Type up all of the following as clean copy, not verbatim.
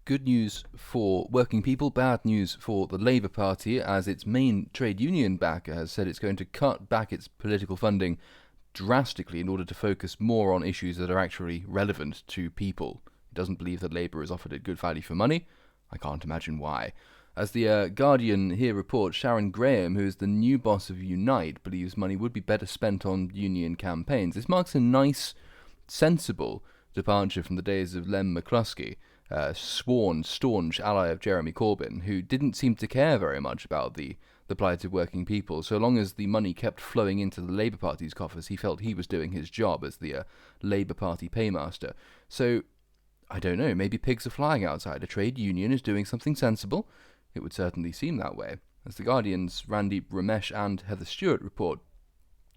Good news for working people, bad news for the Labour Party, as its main trade union backer has said it's going to cut back its political funding drastically in order to focus more on issues that are actually relevant to people. It doesn't believe that Labour has offered it good value for money. I can't imagine why. As the Guardian here reports, Sharon Graham, who is the new boss of Unite, believes money would be better spent on union campaigns. This marks a nice, sensible departure from the days of Len McCluskey, sworn, staunch ally of Jeremy Corbyn, who didn't seem to care very much about the plight of working people. So long as the money kept flowing into the Labour Party's coffers, he felt he was doing his job as the Labour Party paymaster. So, I don't know, maybe pigs are flying outside. A trade union is doing something sensible. It would certainly seem that way. As the Guardian's Randy Ramesh and Heather Stewart report,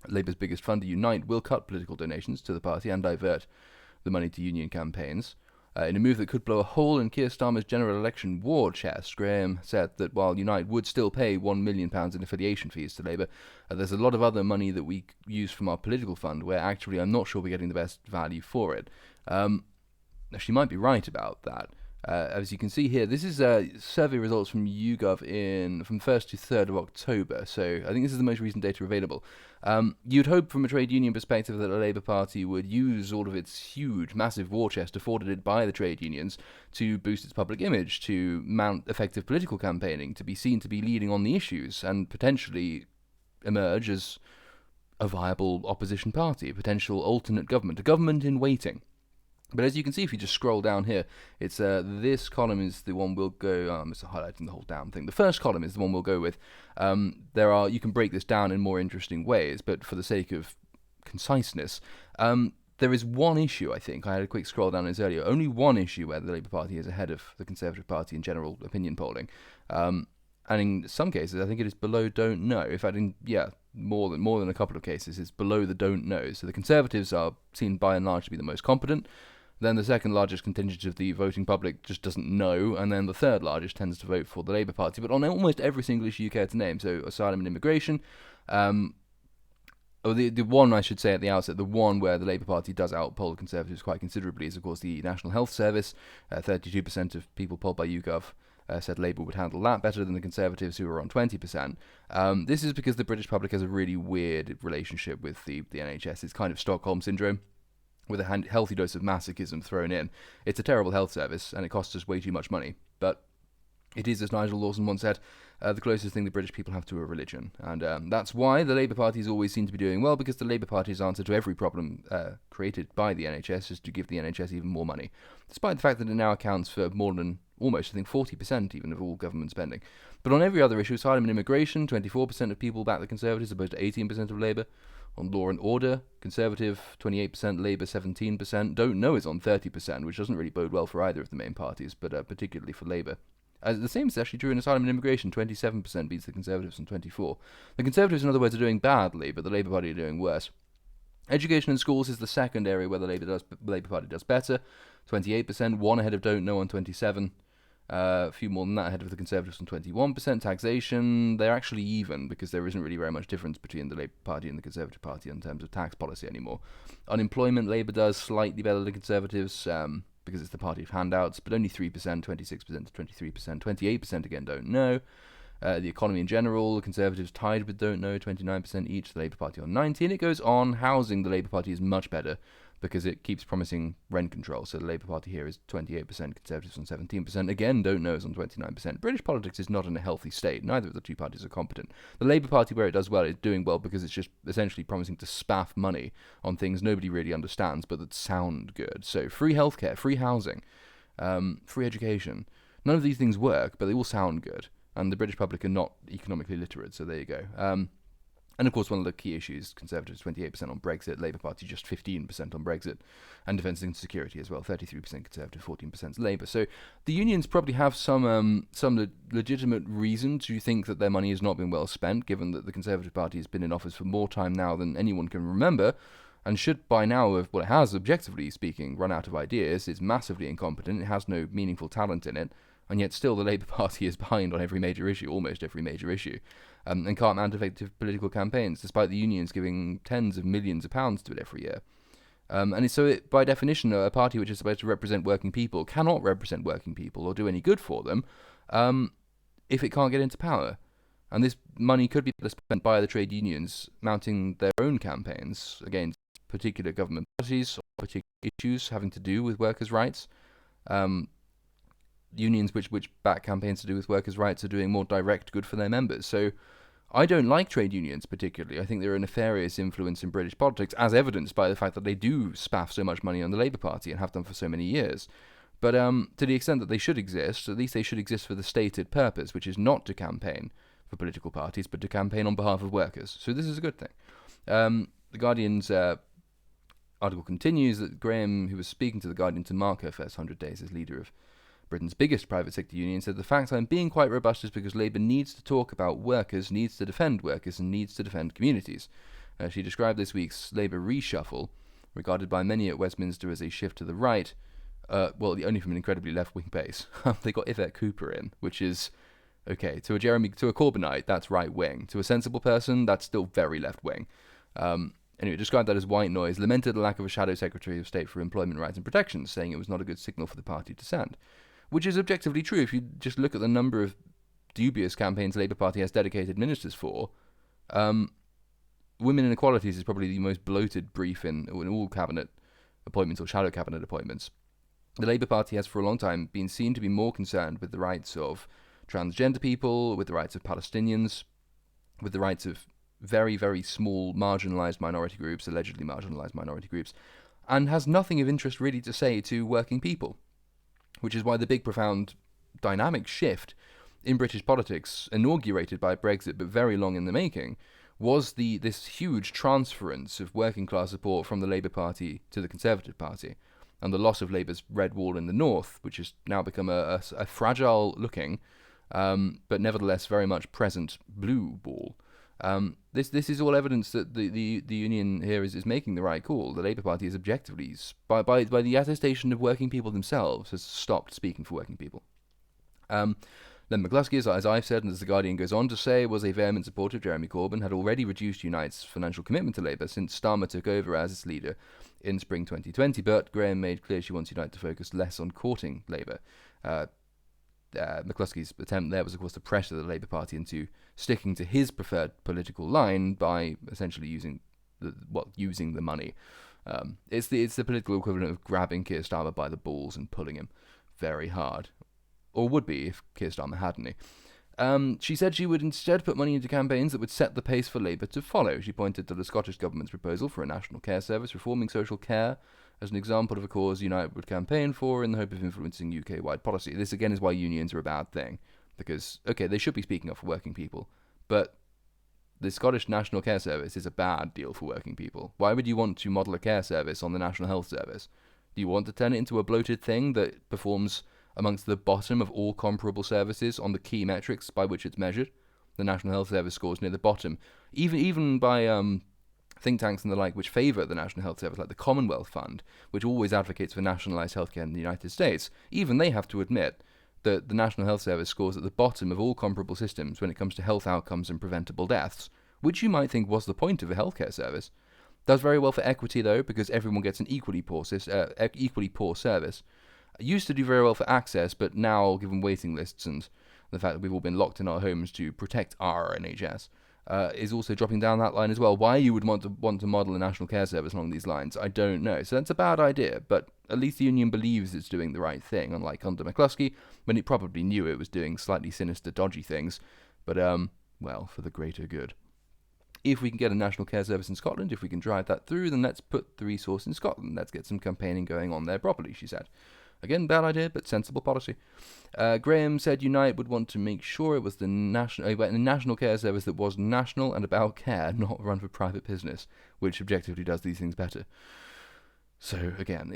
Labour's biggest funder, Unite, will cut political donations to the party and divert the money to union campaigns. In a move that could blow a hole in Keir Starmer's general election war chest, Graham said that while Unite would still pay £1 million in affiliation fees to Labour, there's a lot of other money that we use from our political fund where actually I'm not sure we're getting the best value for it. She might be right about that. As you can see here, this is survey results from YouGov from 1st to 3rd of October, so I think this is the most recent data available. You'd hope from a trade union perspective that the Labour Party would use all of its huge, massive war chest afforded it by the trade unions to boost its public image, to mount effective political campaigning, to be seen to be leading on the issues, and potentially emerge as a viable opposition party, a potential alternate government, a government in waiting. But as you can see, if you just scroll down here, it's this column is the one we'll go. I'm just highlighting the whole damn thing. The first column is the one we'll go with. You can break this down in more interesting ways, but for the sake of conciseness, there is one issue. I think I had a quick scroll down this earlier. Only one issue where the Labour Party is ahead of the Conservative Party in general opinion polling, and in some cases, I think it is below don't know. In fact, more than a couple of cases, it's below the don't know. So the Conservatives are seen by and large to be the most competent. Then the second largest contingent of the voting public just doesn't know, and then the third largest tends to vote for the Labour Party, but on almost every single issue you care to name. So asylum and immigration. The one I should say at the outset, the one where the Labour Party does outpoll the Conservatives quite considerably is, of course, the National Health Service. 32% of people polled by YouGov said Labour would handle that better than the Conservatives, who are on 20%. This is because the British public has a really weird relationship with the NHS. It's kind of Stockholm Syndrome, with a healthy dose of masochism thrown in. It's a terrible health service, and it costs us way too much money. But it is, as Nigel Lawson once said, the closest thing the British people have to a religion. And that's why the Labour Parties always seem to be doing well, because the Labour Party's answer to every problem created by the NHS is to give the NHS even more money, despite the fact that it now accounts for more than almost, I think, 40% even of all government spending. But on every other issue, asylum and immigration, 24% of people back the Conservatives, opposed to 18% of Labour. On law and order, Conservative 28%, Labour 17%. Don't know is on 30%, which doesn't really bode well for either of the main parties, but particularly for Labour. The same is actually true in asylum and immigration. 27% beats the Conservatives on 24%. The Conservatives, in other words, are doing badly, but the Labour Party are doing worse. Education and schools is the second area where the Labour Party does better. 28%, one ahead of Don't Know on 27%. A few more than that ahead of the Conservatives on 21%. Taxation, they're actually even, because there isn't really very much difference between the Labour Party and the Conservative Party in terms of tax policy anymore. Unemployment, Labour does slightly better than Conservatives, because it's the party of handouts, but only 3%, 26% to 23%, 28% again Don't Know. The economy in general, the Conservatives tied with Don't Know, 29% each, the Labour Party on 19%, and it goes on. Housing, the Labour Party is much better, because it keeps promising rent control. So the Labour Party here is 28%, Conservatives on 17%. Again, Don't Know is on 29%. British politics is not in a healthy state. Neither of the two parties are competent. The Labour Party, where it does well, is doing well because it's just essentially promising to spaff money on things nobody really understands, but that sound good. So free healthcare, free housing, free education. None of these things work, but they all sound good. And the British public are not economically literate, so there you go. And of course, one of the key issues, Conservatives 28% on Brexit, Labour Party just 15% on Brexit, and defence and security as well, 33% Conservative, 14% Labour. So the unions probably have some legitimate reason to think that their money has not been well spent, given that the Conservative Party has been in office for more time now than anyone can remember, and should by now have, well, it has, objectively speaking, run out of ideas. It's massively incompetent, it has no meaningful talent in it, and yet still the Labour Party is behind on every major issue, almost every major issue, and can't mount effective political campaigns, despite the unions giving tens of millions of pounds to it every year. By definition, a party which is supposed to represent working people cannot represent working people or do any good for them if it can't get into power. And this money could be spent by the trade unions mounting their own campaigns against particular government policies or particular issues having to do with workers' rights. Unions which back campaigns to do with workers' rights are doing more direct good for their members. So I don't like trade unions particularly. I think they're a nefarious influence in British politics, as evidenced by the fact that they do spaff so much money on the Labour Party and have done for so many years. But to the extent that they should exist, at least they should exist for the stated purpose, which is not to campaign for political parties, but to campaign on behalf of workers. So this is a good thing. The Guardian's article continues that Graham, who was speaking to The Guardian to mark her first 100 days as leader of Britain's biggest private sector union, said the fact I'm being quite robust is because Labour needs to talk about workers, needs to defend workers, and needs to defend communities. She described this week's Labour reshuffle, regarded by many at Westminster as a shift to the right, only from an incredibly left-wing base. They got Yvette Cooper in, which is, okay, to a Corbynite, that's right-wing. To a sensible person, that's still very left-wing. Anyway, described that as white noise, lamented the lack of a shadow Secretary of State for Employment Rights and Protection, saying it was not a good signal for the party to send. Which is objectively true if you just look at the number of dubious campaigns the Labour Party has dedicated ministers for. Women inequalities is probably the most bloated brief in all cabinet appointments or shadow cabinet appointments. The Labour Party has for a long time been seen to be more concerned with the rights of transgender people, with the rights of Palestinians, with the rights of very, very small marginalised minority groups, allegedly marginalised minority groups, and has nothing of interest really to say to working people. Which is why the big, profound, dynamic shift in British politics, inaugurated by Brexit but very long in the making, was this huge transference of working class support from the Labour Party to the Conservative Party, and the loss of Labour's red wall in the north, which has now become a fragile-looking, but nevertheless very much present blue wall. This is all evidence that the union here is making the right call. The Labour Party is objectively, by the attestation of working people themselves, has stopped speaking for working people. Len McCluskey, as I've said, and as The Guardian goes on to say, was a vehement supporter of Jeremy Corbyn, had already reduced Unite's financial commitment to Labour since Starmer took over as its leader in spring 2020, but Graham made clear she wants Unite to focus less on courting Labour. McCluskey's attempt there was, of course, to pressure the Labour Party into sticking to his preferred political line by essentially using the money. It's the political equivalent of grabbing Keir Starmer by the balls and pulling him very hard, or would be if Keir Starmer had any. She said she would instead put money into campaigns that would set the pace for Labour to follow. She pointed to the Scottish Government's proposal for a national care service reforming social care as an example of a cause Unite would campaign for in the hope of influencing UK-wide policy. This again is why unions are a bad thing, because, okay, they should be speaking up for working people, but the Scottish National Care Service is a bad deal for working people. Why would you want to model a care service on the National Health Service? Do you want to turn it into a bloated thing that performs amongst the bottom of all comparable services on the key metrics by which it's measured? The National Health Service scores near the bottom, even by think tanks and the like which favour the National Health Service, like the Commonwealth Fund, which always advocates for nationalised healthcare in the United States. Even they have to admit that the National Health Service scores at the bottom of all comparable systems when it comes to health outcomes and preventable deaths, which you might think was the point of a healthcare service. Does very well for equity, though, because everyone gets an equally poor service. Used to do very well for access, but now, given waiting lists and the fact that we've all been locked in our homes to protect our NHS, is also dropping down that line as well. Why you would want to model a national care service along these lines, I don't know. So that's a bad idea, but at least the union believes it's doing the right thing, unlike under McCluskey, when it probably knew it was doing slightly sinister, dodgy things, but, for the greater good. If we can get a national care service in Scotland, if we can drive that through, then let's put the resource in Scotland. Let's get some campaigning going on there properly, she said. Again, bad idea, but sensible policy. Graham said Unite would want to make sure it was the national care service that was national and about care, not run for private business, which objectively does these things better. So, again,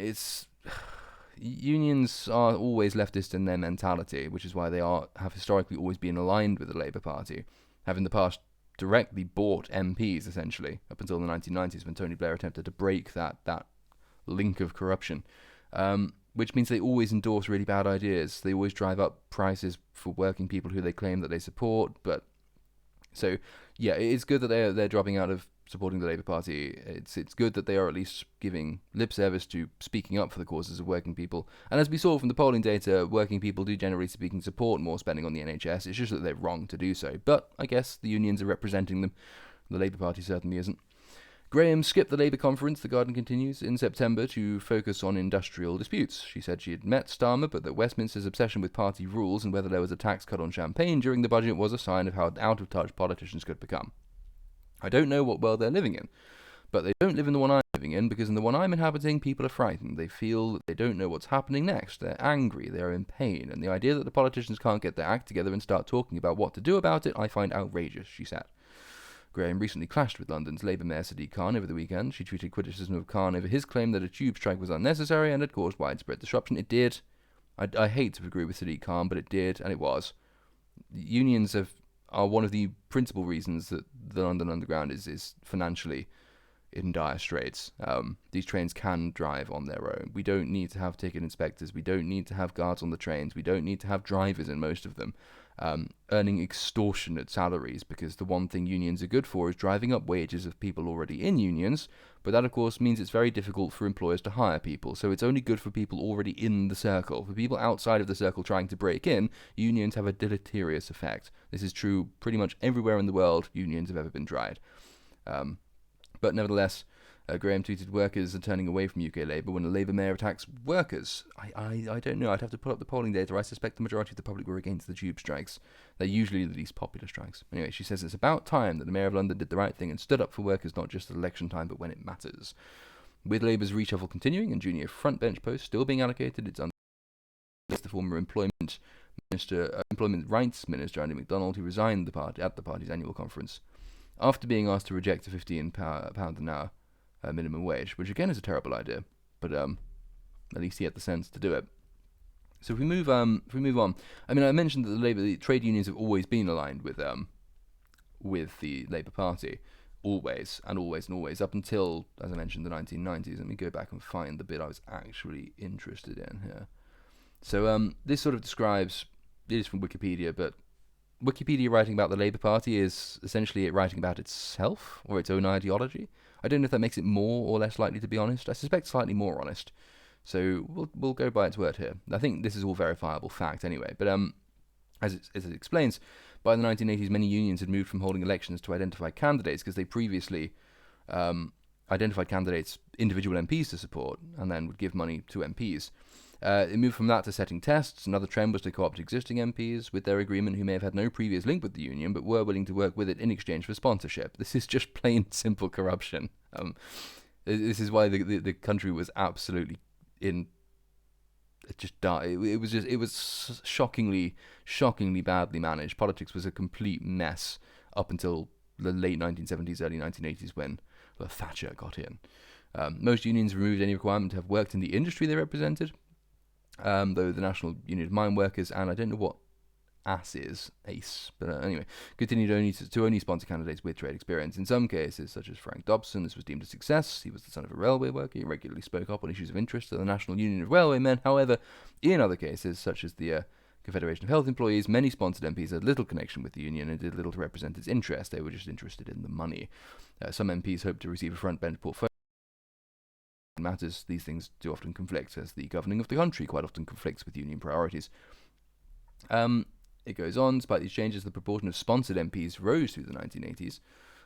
unions are always leftist in their mentality, which is why they have historically always been aligned with the Labour Party, have in the past directly bought MPs, essentially, up until the 1990s when Tony Blair attempted to break that link of corruption. Which means they always endorse really bad ideas. They always drive up prices for working people who they claim that they support. But so, yeah, it's good that they're dropping out of supporting the Labour Party. It's good that they are at least giving lip service to speaking up for the causes of working people. And as we saw from the polling data, working people do generally speaking support more spending on the NHS. It's just that they're wrong to do so. But I guess the unions are representing them. The Labour Party certainly isn't. Graham skipped the Labour conference, The Guardian continues, in September to focus on industrial disputes. She said she had met Starmer, but that Westminster's obsession with party rules and whether there was a tax cut on champagne during the budget was a sign of how out of touch politicians could become. I don't know what world they're living in, but they don't live in the one I'm living in, because in the one I'm inhabiting, people are frightened. They feel that they don't know what's happening next. They're angry, they're in pain, and the idea that the politicians can't get their act together and start talking about what to do about it, I find outrageous, she said. Graham recently clashed with London's Labour Mayor Sadiq Khan over the weekend. She tweeted criticism of Khan over his claim that a tube strike was unnecessary and had caused widespread disruption. It did. I hate to agree with Sadiq Khan, but it did, and it was. Unions are one of the principal reasons that the London Underground is financially in dire straits. These trains can drive on their own. We don't need to have ticket inspectors. We don't need to have guards on the trains. We don't need to have drivers in most of them. Earning extortionate salaries, because the one thing unions are good for is driving up wages of people already in unions, but that of course means it's very difficult for employers to hire people, so it's only good for people already in the circle. For people outside of the circle trying to break in, unions have a deleterious effect. This is true pretty much everywhere in the world unions have ever been tried. But nevertheless, Graham tweeted, workers are turning away from UK Labour when a Labour mayor attacks workers. I don't know. I'd have to pull up the polling data. I suspect the majority of the public were against the tube strikes. They're usually the least popular strikes. Anyway, she says it's about time that the Mayor of London did the right thing and stood up for workers not just at election time but when it matters. With Labour's reshuffle continuing and junior frontbench posts still being allocated, it's the former employment rights minister Andy MacDonald, who resigned at the party's annual conference after being asked to reject a £15 an hour minimum wage, which again is a terrible idea, but at least he had the sense to do it. So if we move on, I mean, I mentioned that the trade unions have always been aligned with the Labour Party, always up until, as I mentioned, the 1990s. Let me go back and find the bit I was actually interested in here. So this sort of describes, it is from Wikipedia, but Wikipedia writing about the Labour Party is essentially it writing about itself or its own ideology. I don't know if that makes it more or less likely to be honest. I suspect slightly more honest. So we'll go by its word here. I think this is all verifiable fact anyway. But as it explains, by the 1980s, many unions had moved from holding elections to identify candidates because they previously identified candidates, individual MPs to support, and then would give money to MPs. It moved from that to setting tests. Another trend was to co-opt existing MPs with their agreement who may have had no previous link with the union but were willing to work with it in exchange for sponsorship. This is just plain simple corruption. This is why the country was absolutely in. It just died. It was shockingly badly managed. Politics was a complete mess up until the late 1970s, early 1980s when Thatcher got in. Most unions removed any requirement to have worked in the industry they represented. Though the National Union of Mine Workers, and I don't know what ACE, but anyway, continued to only sponsor candidates with trade experience. In some cases, such as Frank Dobson, this was deemed a success. He was the son of a railway worker. He regularly spoke up on issues of interest to the National Union of Railwaymen. However, in other cases, such as the Confederation of Health Employees, many sponsored MPs had little connection with the union and did little to represent its interest. They were just interested in the money. Some MPs hoped to receive a front-bench portfolio. Matters, these things do often conflict, as the governing of the country quite often conflicts with union priorities. It goes on, despite these changes, the proportion of sponsored MPs rose through the 1980s,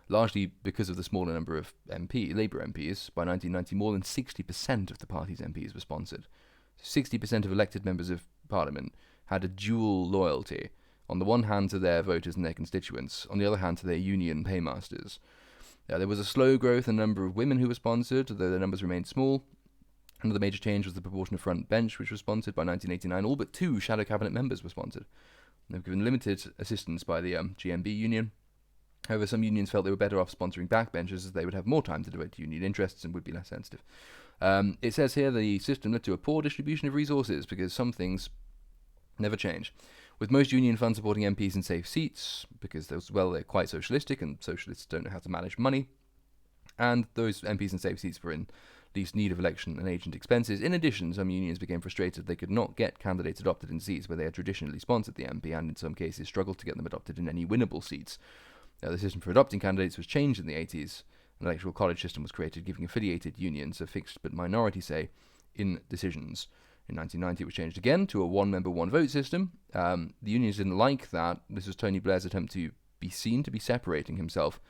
largely because of the smaller number of Labour MPs. By 1990, more than 60% of the party's MPs were sponsored. 60% of elected members of Parliament had a dual loyalty, on the one hand to their voters and their constituents, on the other hand to their union paymasters. There was a slow growth in the number of women who were sponsored, though their numbers remained small. Another major change was the proportion of front bench, which was sponsored. By 1989, all but 2 shadow cabinet members were sponsored. They were given limited assistance by the GMB union. However, some unions felt they were better off sponsoring backbenchers, as they would have more time to devote to union interests and would be less sensitive. It says here the system led to a poor distribution of resources, because some things never change. With most union funds supporting MPs in safe seats, because they're quite socialistic, and socialists don't know how to manage money, and those MPs in safe seats were in least need of election and agent expenses. In addition, some unions became frustrated they could not get candidates adopted in seats where they had traditionally sponsored the MP, and in some cases struggled to get them adopted in any winnable seats. The system for adopting candidates was changed in the 80s, An electoral college system was created, giving affiliated unions a fixed but minority say in decisions. In 1990, it was changed again to a one-member, one-vote system. The unions didn't like that. This was Tony Blair's attempt to be seen to be separating himself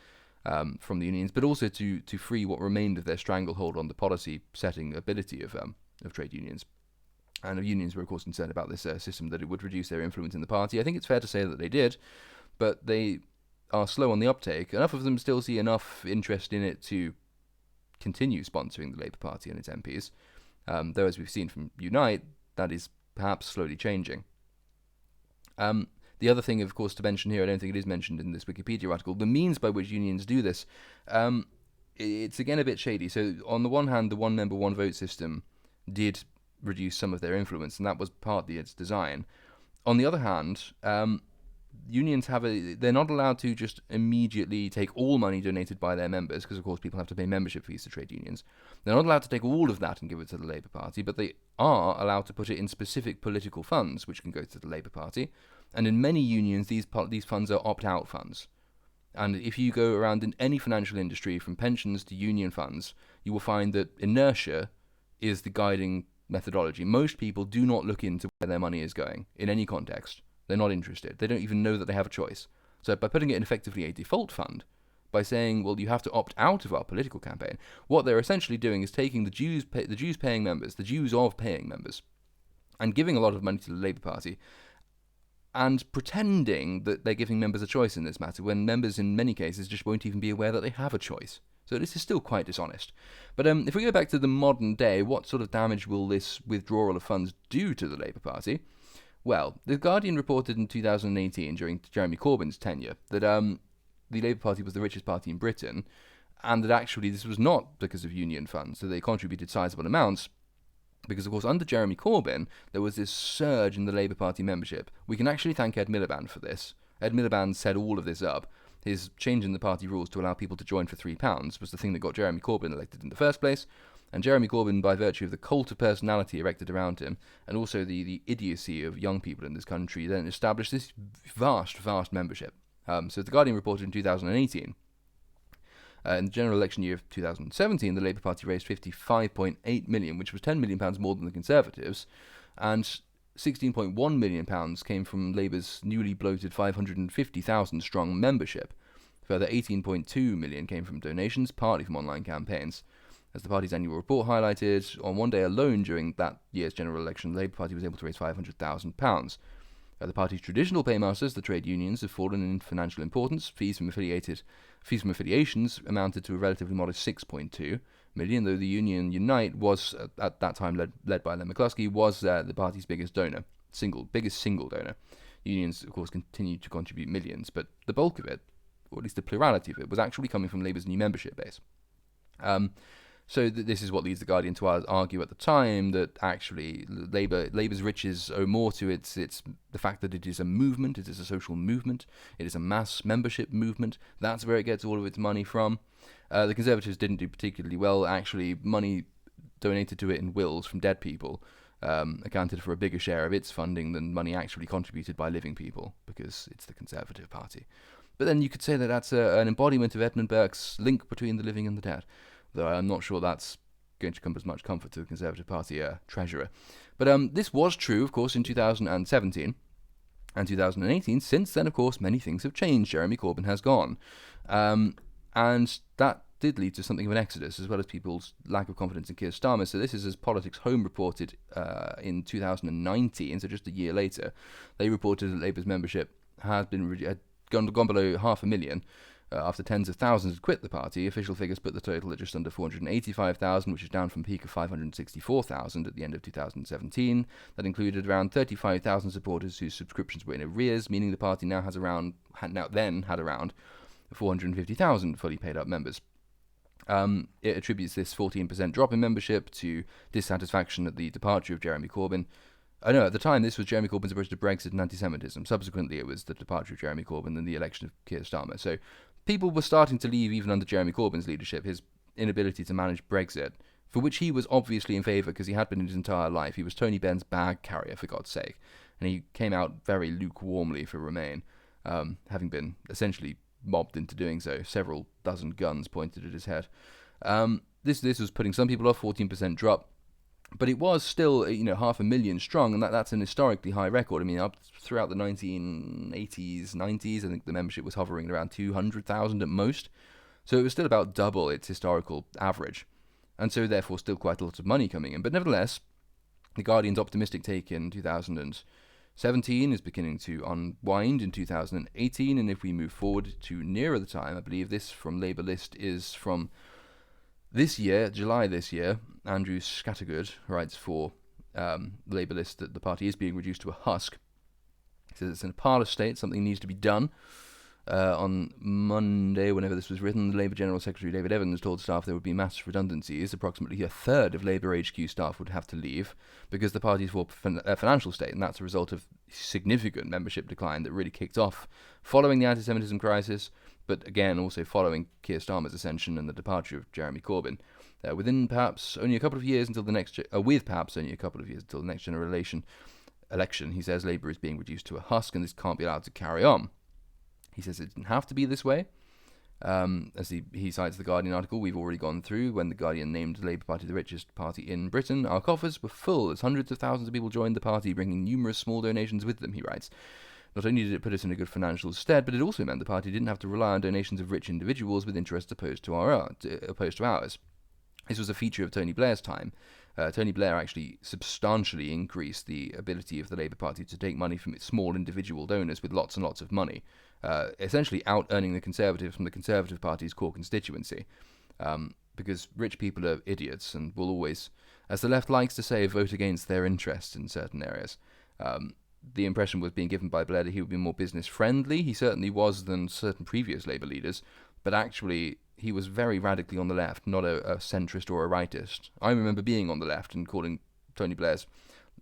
from the unions, but also to free what remained of their stranglehold on the policy-setting ability of trade unions. And the unions were, of course, concerned about this system, that it would reduce their influence in the party. I think it's fair to say that they did, but they are slow on the uptake. Enough of them still see enough interest in it to continue sponsoring the Labour Party and its MPs. Though, as we've seen from Unite, that is perhaps slowly changing. The other thing, of course, to mention here, I don't think it is mentioned in this Wikipedia article, the means by which unions do this, it's again a bit shady. So, on the one hand, the one-member, one-vote system did reduce some of their influence, and that was partly its design. On the other hand, unions they're not allowed to just immediately take all money donated by their members, because of course people have to pay membership fees to trade unions. They're not allowed to take all of that and give it to the Labour Party, but they are allowed to put it in specific political funds, which can go to the Labour Party. And in many unions, these funds are opt-out funds. And if you go around in any financial industry, from pensions to union funds, you will find that inertia is the guiding methodology. Most people do not look into where their money is going in any context. They're not interested. They don't even know that they have a choice. So by putting it in effectively a default fund, by saying, well, you have to opt out of our political campaign, what they're essentially doing is taking the dues paying members, the dues of paying members, and giving a lot of money to the Labour Party, and pretending that they're giving members a choice in this matter, when members in many cases just won't even be aware that they have a choice. So this is still quite dishonest. But if we go back to the modern day, what sort of damage will this withdrawal of funds do to the Labour Party? Well, The Guardian reported in 2018, during Jeremy Corbyn's tenure, that the Labour Party was the richest party in Britain, and that actually this was not because of union funds, so they contributed sizable amounts, because, of course, under Jeremy Corbyn, there was this surge in the Labour Party membership. We can actually thank Ed Miliband for this. Ed Miliband set all of this up. His change in the party rules to allow people to join for £3 was the thing that got Jeremy Corbyn elected in the first place. And Jeremy Corbyn, by virtue of the cult of personality erected around him, and also the idiocy of young people in this country, then established this vast membership. So The Guardian reported in 2018, in the general election year of 2017, the Labour Party raised £55.8 million, which was £10 million more than the Conservatives, and £16.1 million came from Labour's newly bloated 550,000 strong membership. Further, £18.2 million came from donations, partly from online campaigns. As the party's annual report highlighted, on one day alone during that year's general election, the Labour Party was able to raise £500,000. The party's traditional paymasters, the trade unions, have fallen in financial importance. Fees from affiliations amounted to a relatively modest £6.2 million, though the union Unite was, at that time led by Len McCluskey, was the party's biggest single donor. Unions, of course, continued to contribute millions, but the bulk of it, or at least the plurality of it, was actually coming from Labour's new membership base. So this is what leads The Guardian to argue at the time that actually Labour's riches owe more to the fact that it is a movement, it is a social movement, it is a mass membership movement. That's where it gets all of its money from. The Conservatives didn't do particularly well. Actually, money donated to it in wills from dead people accounted for a bigger share of its funding than money actually contributed by living people, because it's the Conservative Party. But then you could say that that's an embodiment of Edmund Burke's link between the living and the dead, though I'm not sure that's going to come as much comfort to the Conservative Party treasurer. But this was true, of course, in 2017 and 2018. Since then, of course, many things have changed. Jeremy Corbyn has gone. And that did lead to something of an exodus, as well as people's lack of confidence in Keir Starmer. So this is, as Politics Home reported in 2019, so just a year later. They reported that Labour's membership had gone below 500,000, after tens of thousands had quit the party. Official figures put the total at just under 485,000, which is down from a peak of 564,000 at the end of 2017. That included around 35,000 supporters whose subscriptions were in arrears, meaning the party now had around 450,000 fully paid up members. It attributes this 14% drop in membership to dissatisfaction at the departure of Jeremy Corbyn. I know, at the time, this was Jeremy Corbyn's approach to Brexit and anti-Semitism. Subsequently, it was the departure of Jeremy Corbyn and the election of Keir Starmer. So people were starting to leave even under Jeremy Corbyn's leadership. His inability to manage Brexit, for which he was obviously in favour because he had been his entire life. He was Tony Benn's bag carrier, for God's sake. And he came out very lukewarmly for Remain, having been essentially mobbed into doing so. Several dozen guns pointed at his head. This was putting some people off. 14% drop. But it was still, 500,000 strong, and that's an historically high record. I mean, up throughout the 1980s, 90s, I think the membership was hovering around 200,000 at most. So it was still about double its historical average, and so therefore still quite a lot of money coming in. But nevertheless, the Guardian's optimistic take in 2017 is beginning to unwind in 2018, and if we move forward to nearer the time, I believe this from Labour List is from this year, July this year. Andrew Scattergood writes for Labour List that the party is being reduced to a husk. He says it's in a parlour state, something needs to be done. On Monday, whenever this was written, the Labour General Secretary David Evans told staff there would be massive redundancies. Approximately a third of Labour HQ staff would have to leave because the party's financial state, and that's a result of significant membership decline that really kicked off following the anti-semitism crisis, but again also following Keir Starmer's ascension and the departure of Jeremy Corbyn. Within perhaps only a couple of years until the next, next general election, he says Labour is being reduced to a husk, and this can't be allowed to carry on. He says it didn't have to be this way. As he cites the Guardian article we've already gone through, when the Guardian named the Labour Party the richest party in Britain, our coffers were full as hundreds of thousands of people joined the party, bringing numerous small donations with them, he writes. Not only did it put us in a good financial stead, but it also meant the party didn't have to rely on donations of rich individuals with interests opposed to ours. This was a feature of Tony Blair's time. Tony Blair actually substantially increased the ability of the Labour Party to take money from its small individual donors with lots and lots of money, essentially out-earning the Conservatives from the Conservative Party's core constituency. Because rich people are idiots and will always, as the left likes to say, vote against their interests in certain areas. The impression was being given by Blair that he would be more business-friendly. He certainly was than certain previous Labour leaders, but actually he was very radically on the left, not a centrist or a rightist. I remember being on the left and calling Tony Blair's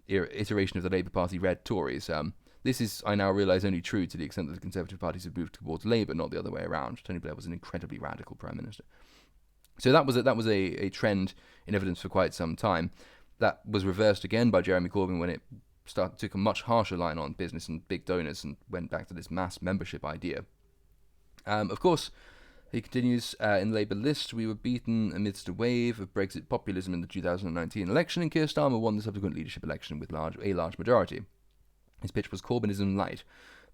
iteration of the Labour Party red Tories. This is, I now realise, only true to the extent that the Conservative parties have moved towards Labour, not the other way around. Tony Blair was an incredibly radical Prime Minister. So that was a trend in evidence for quite some time. That was reversed again by Jeremy Corbyn when it took a much harsher line on business and big donors and went back to this mass membership idea. Of course, he continues, in the Labour List, we were beaten amidst a wave of Brexit populism in the 2019 election, and Keir Starmer won the subsequent leadership election with a large majority. His pitch was Corbynism light,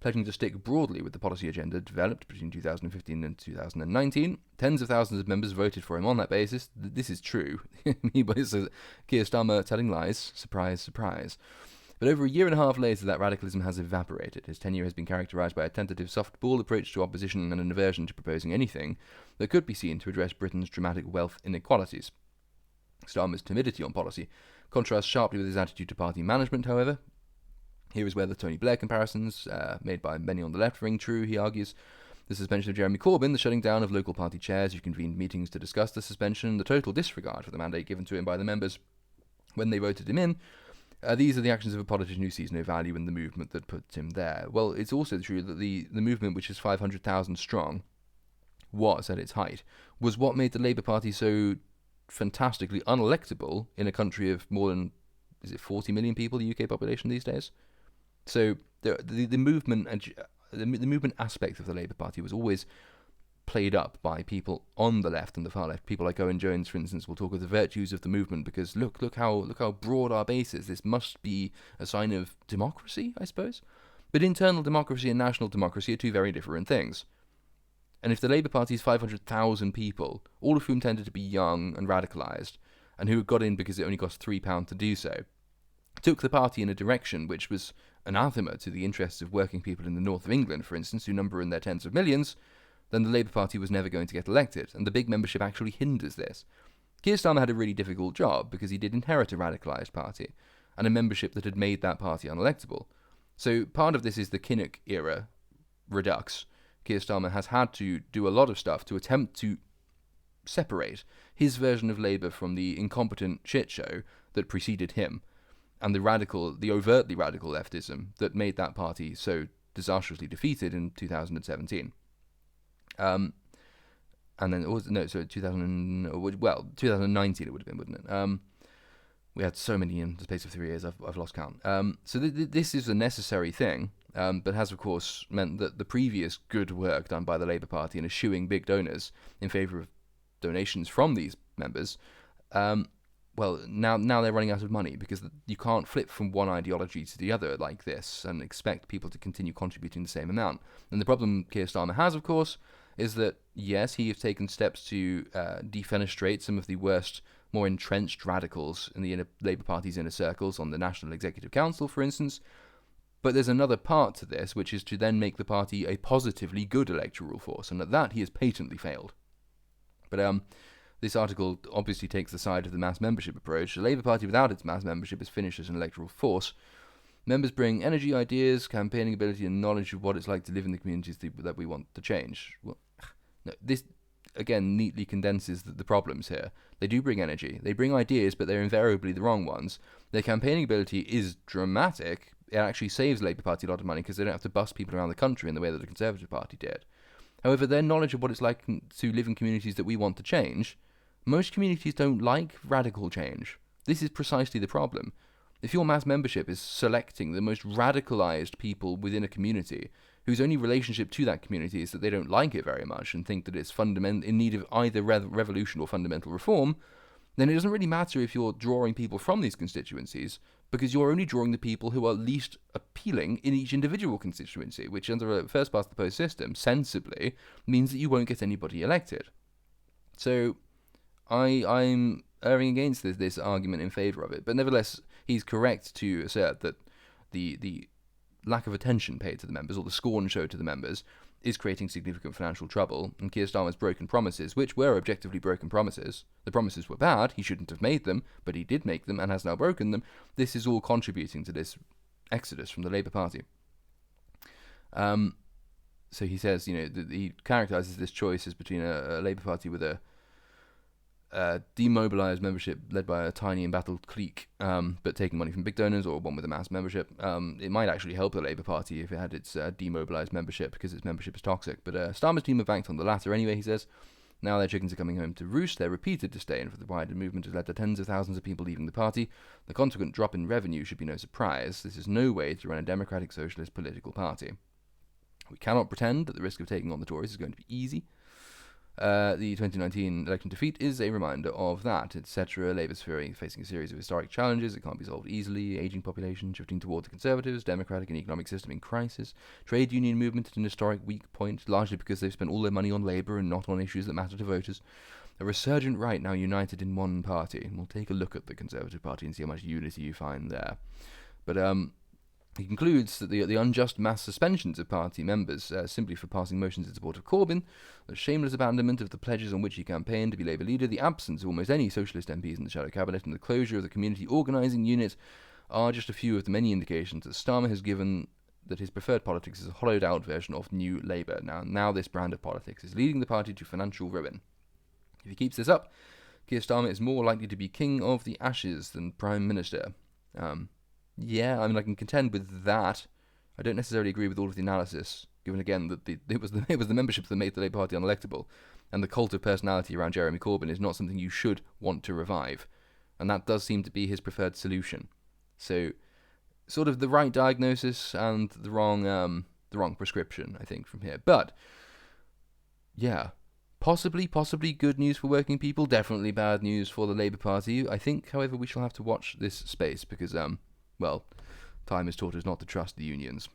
pledging to stick broadly with the policy agenda developed between 2015 and 2019. Tens of thousands of members voted for him on that basis. This is true. This is Keir Starmer telling lies. Surprise, surprise. But over a year and a half later, that radicalism has evaporated. His tenure has been characterised by a tentative softball approach to opposition and an aversion to proposing anything that could be seen to address Britain's dramatic wealth inequalities. Starmer's timidity on policy contrasts sharply with his attitude to party management, however. Here is where the Tony Blair comparisons, made by many on the left, ring true, he argues. The suspension of Jeremy Corbyn, the shutting down of local party chairs who convened meetings to discuss the suspension, the total disregard for the mandate given to him by the members when they voted him in, these are the actions of a politician who sees no value in the movement that puts him there. Well, it's also true that the movement, which is 500,000 strong, was, at its height, was what made the Labour Party so fantastically unelectable in a country of more than, 40 million people, the UK population these days? So the movement the movement aspect of the Labour Party was always played up by people on the left and the far left. People like Owen Jones, for instance, will talk of the virtues of the movement because look how broad our base is. This must be a sign of democracy, I suppose. But internal democracy and national democracy are two very different things. And if the Labour Party's 500,000 people, all of whom tended to be young and radicalised, and who got in because it only cost £3 to do so, took the party in a direction which was anathema to the interests of working people in the north of England, for instance, who number in their tens of millions, then the Labour Party was never going to get elected, and the big membership actually hinders this. Keir Starmer had a really difficult job because he did inherit a radicalised party, and a membership that had made that party unelectable. So part of this is the Kinnock era redux. Keir Starmer has had to do a lot of stuff to attempt to separate his version of Labour from the incompetent shit show that preceded him, and the overtly radical leftism that made that party so disastrously defeated in 2017. And then, 2019 it would have been, wouldn't it? We had so many in the space of 3 years, I've lost count. So this is a necessary thing, but has, of course, meant that the previous good work done by the Labour Party in eschewing big donors in favour of donations from these members, well, now they're running out of money, because you can't flip from one ideology to the other like this and expect people to continue contributing the same amount. And the problem Keir Starmer has, of course, is that, yes, he has taken steps to defenestrate some of the worst, more entrenched radicals in the Labour Party's inner circles on the National Executive Council, for instance. But there's another part to this, which is to then make the party a positively good electoral force, and at that he has patently failed. But this article obviously takes the side of the mass membership approach. The Labour Party without its mass membership is finished as an electoral force. Members bring energy, ideas, campaigning ability, and knowledge of what it's like to live in the communities that we want to change. Well, no, this, again, neatly condenses the problems here. They do bring energy. They bring ideas, but they're invariably the wrong ones. Their campaigning ability is dramatic. It actually saves the Labour Party a lot of money, because they don't have to bus people around the country in the way that the Conservative Party did. However, their knowledge of what it's like to live in communities that we want to change, most communities don't like radical change. This is precisely the problem. If your mass membership is selecting the most radicalized people within a community, whose only relationship to that community is that they don't like it very much and think that it's in need of either revolution or fundamental reform, then it doesn't really matter if you're drawing people from these constituencies, because you're only drawing the people who are least appealing in each individual constituency, which under a first past the post system, sensibly, means that you won't get anybody elected. So I'm erring against this argument in favour of it, but nevertheless, he's correct to assert that the lack of attention paid to the members, or the scorn showed to the members, is creating significant financial trouble, and Keir Starmer's broken promises, which were objectively broken promises, the promises were bad, he shouldn't have made them, but he did make them and has now broken them. This is all contributing to this exodus from the Labour Party. So he says, he characterises this choice as between a Labour Party with a demobilised membership led by a tiny embattled clique, but taking money from big donors, or one with a mass membership. It might actually help the Labour Party if it had its demobilised membership, because its membership is toxic. But Starmer's team have banked on the latter anyway, he says. Now their chickens are coming home to roost. Their repeated disdain for the wider movement has led to tens of thousands of people leaving the party. The consequent drop in revenue should be no surprise. This is no way to run a democratic socialist political party. We cannot pretend that the risk of taking on the Tories is going to be easy. The 2019 election defeat is a reminder of that, etc. Labour's facing a series of historic challenges that can't be solved easily. Ageing population, shifting toward the Conservatives, democratic and economic system in crisis, trade union movement at an historic weak point, largely because they've spent all their money on Labour and not on issues that matter to voters. A resurgent right now united in one party. And we'll take a look at the Conservative Party and see how much unity you find there. But he concludes that the unjust mass suspensions of party members simply for passing motions in support of Corbyn, the shameless abandonment of the pledges on which he campaigned to be Labour leader, the absence of almost any socialist MPs in the shadow cabinet, and the closure of the community organising unit are just a few of the many indications that Starmer has given that his preferred politics is a hollowed-out version of New Labour. Now this brand of politics is leading the party to financial ruin. If he keeps this up, Keir Starmer is more likely to be king of the ashes than prime minister. Yeah, I can contend with that. I don't necessarily agree with all of the analysis, given again that it was the membership that made the Labour Party unelectable, and the cult of personality around Jeremy Corbyn is not something you should want to revive, and that does seem to be his preferred solution. So, sort of the right diagnosis and the wrong prescription, I think, from here. But yeah, possibly good news for working people. Definitely bad news for the Labour Party. I think, however, we shall have to watch this space because well, time has taught us not to trust the unions.